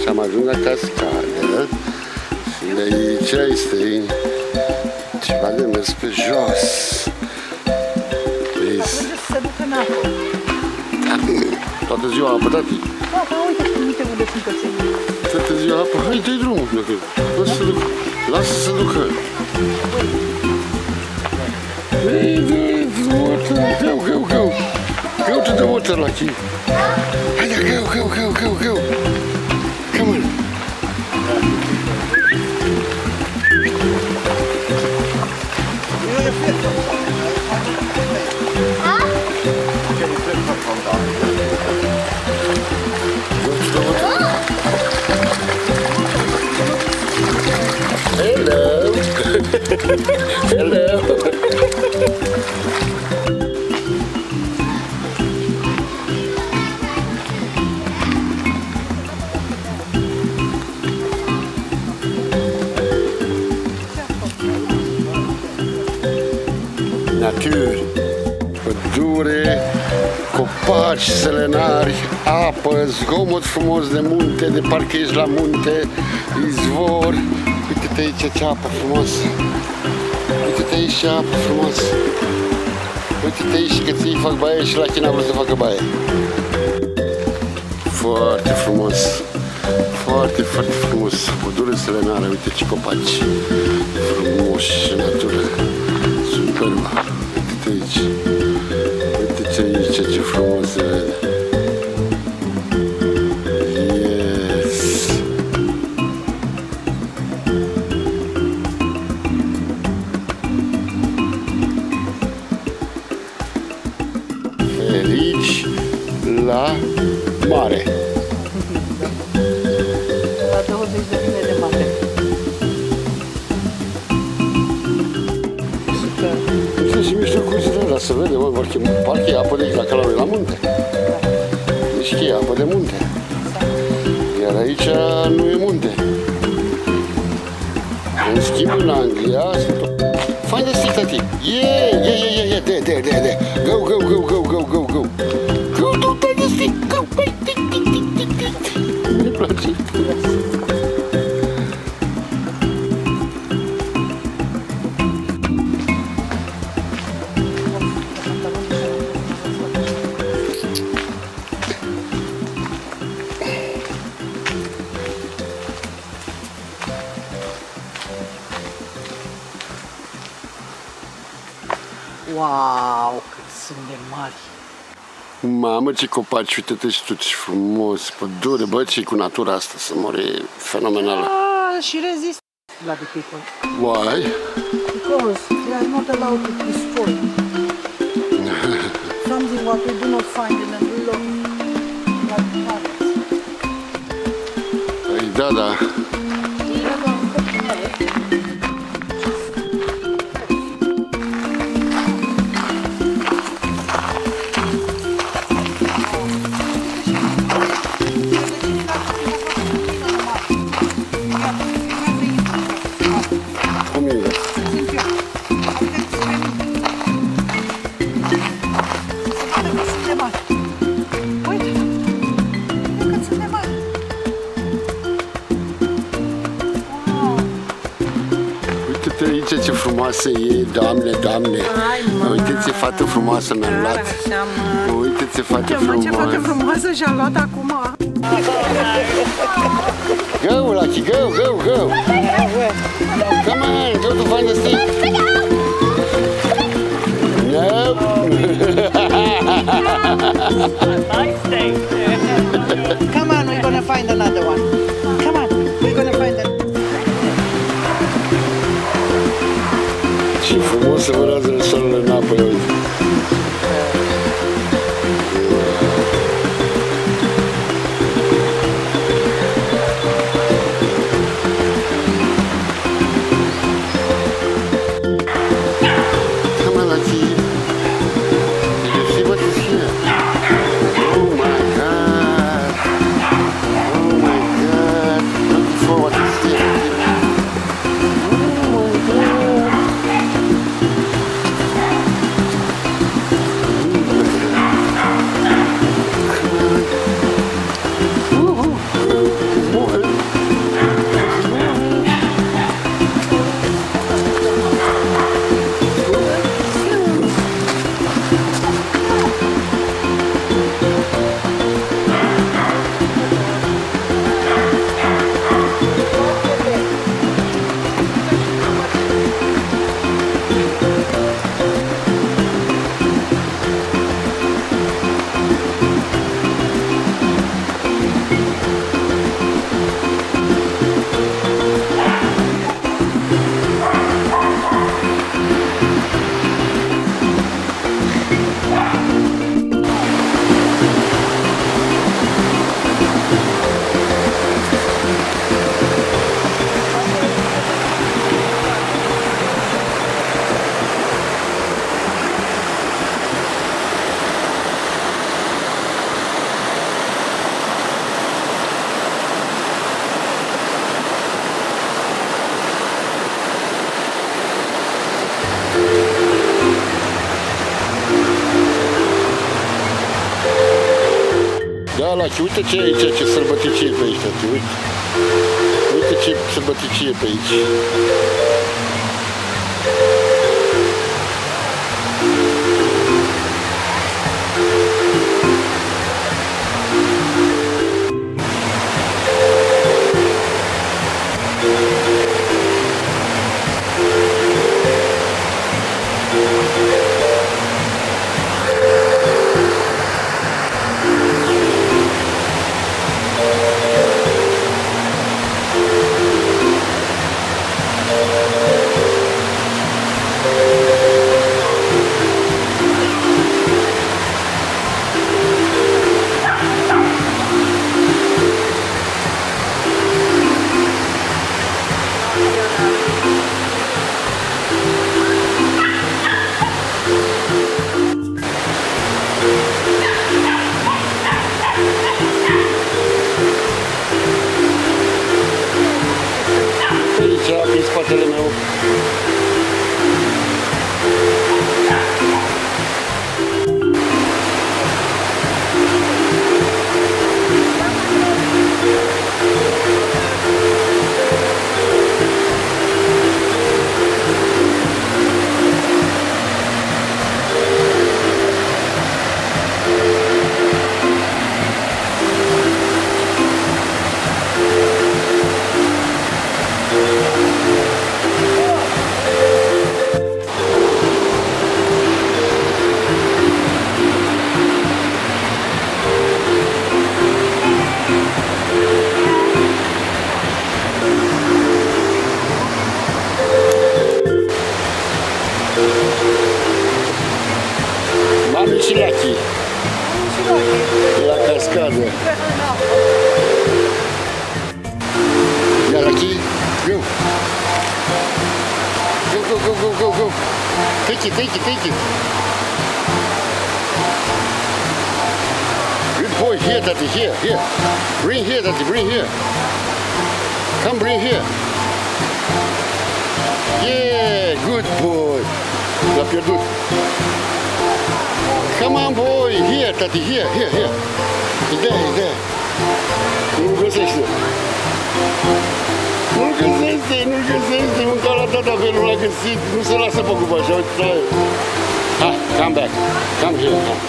Și am ajuns la cascadă. Și de aici este ceva de mers pe jos. Vezi? Să se ducă în apă. Toată ziua apă, tati. Da, uite unde sunt cățenii. Toată ziua apă, hai, dă-i drumul. Lasă să ducă. Lasă să ducă. Hey, the water. Go. Go to the water, Lucky. Haide, go. Come on. Hello. Natur, pădure, copaci, selenari, apă, zgomot frumos de munte, de parcă ești la munte, izvor. Uite-te aici ce apă frumoasă. Uite-te aici ce apă frumoasă. Uite-te aici că ți-i fac baie și la China vreau să facă baie. Foarte frumos. Foarte frumos. Pădure selenară, uite ce copaci frumoși și natură. Superbă. Uite-te aici. Uite-te aici ce frumos se vede. Ferici la mare. La 20 de mile de mare. Uite și mișto cum se dă, dar se vede, mă, parcă e apă de aici, la noi la munte. Deci e apă de munte. Iar aici nu e munte. În schimb, în Anglia, find the stick, tati. Yeah, there. Go. Go, don't touch the stick. Go, tick. Mi place. Wow, cât sunt de mari! Mamă, ce copaci, uite-te și tu, ce frumos, pădure, bă, ce cu natura asta, să mori, e fenomenală. Și rezist la the people. Why? Because they are not allowed to destroy. Something what we do not find in a lot like parrots. Păi, da. Uite ce frumoasă e, Doamne. Uite-ți fată frumoasă mi-am luat. Uite-ți fată frumoasă. Ce fată frumoasă și-a luat acum. Go, Lucky, go. Come on, go to find the stick. No. Nice stick. Come on, we're gonna find another one. Come on, we're gonna find it. Ce frumos se vă rază soarele în apă, uite. Come on, Lucky. See what is here. Oh my God. Look for what is here. Da, Lachi, uite ce e aici, ce sărbăticie pe aici, tati, uite. Uite ce sărbăticie pe aici. Aici, în spatele meu. Mami și Lachi. La cascadă. Ia, Lachi, go. Go, go, go, go, go, go. Take it, take it, take it. Good boy, here, Tati, here, here. Bring here, Tati, bring here. Come, bring here. Yeah, good boy. L-a pierdut. Come on, boy. Here, Tati, here, here, here. E there. Nu-l găsește. Nu-l găsește. Mânca la tata că nu l-a găsit. Nu se lasă pe cupa așa, uite la el. Hai, come back. Come here, come.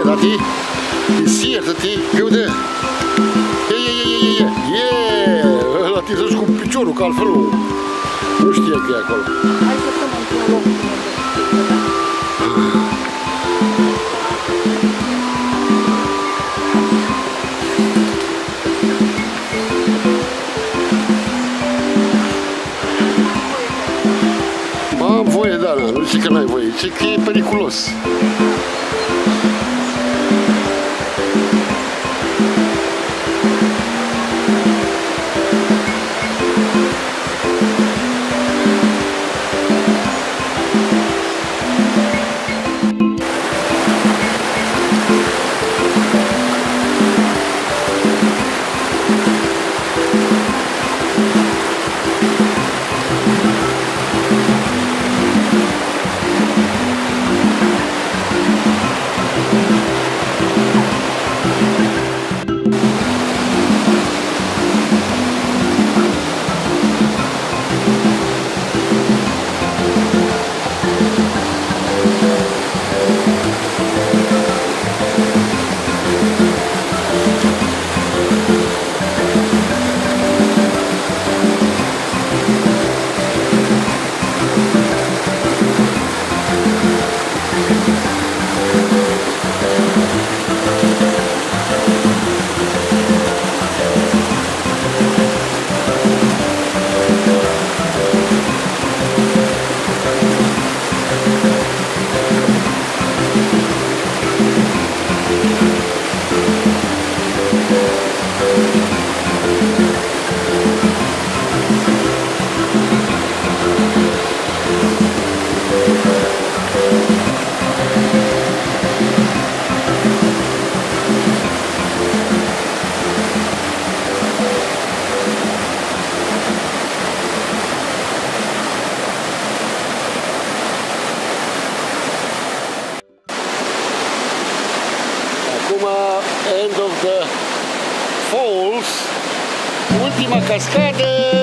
Tati, it's here, Tati, go there. Yeah. Ăla te duci cu piciorul, că altfel nu știe că e acolo. Hai să stăm într-un loc. Am voie, da, nu zic că n-ai voie, zic că e periculos. cascadă!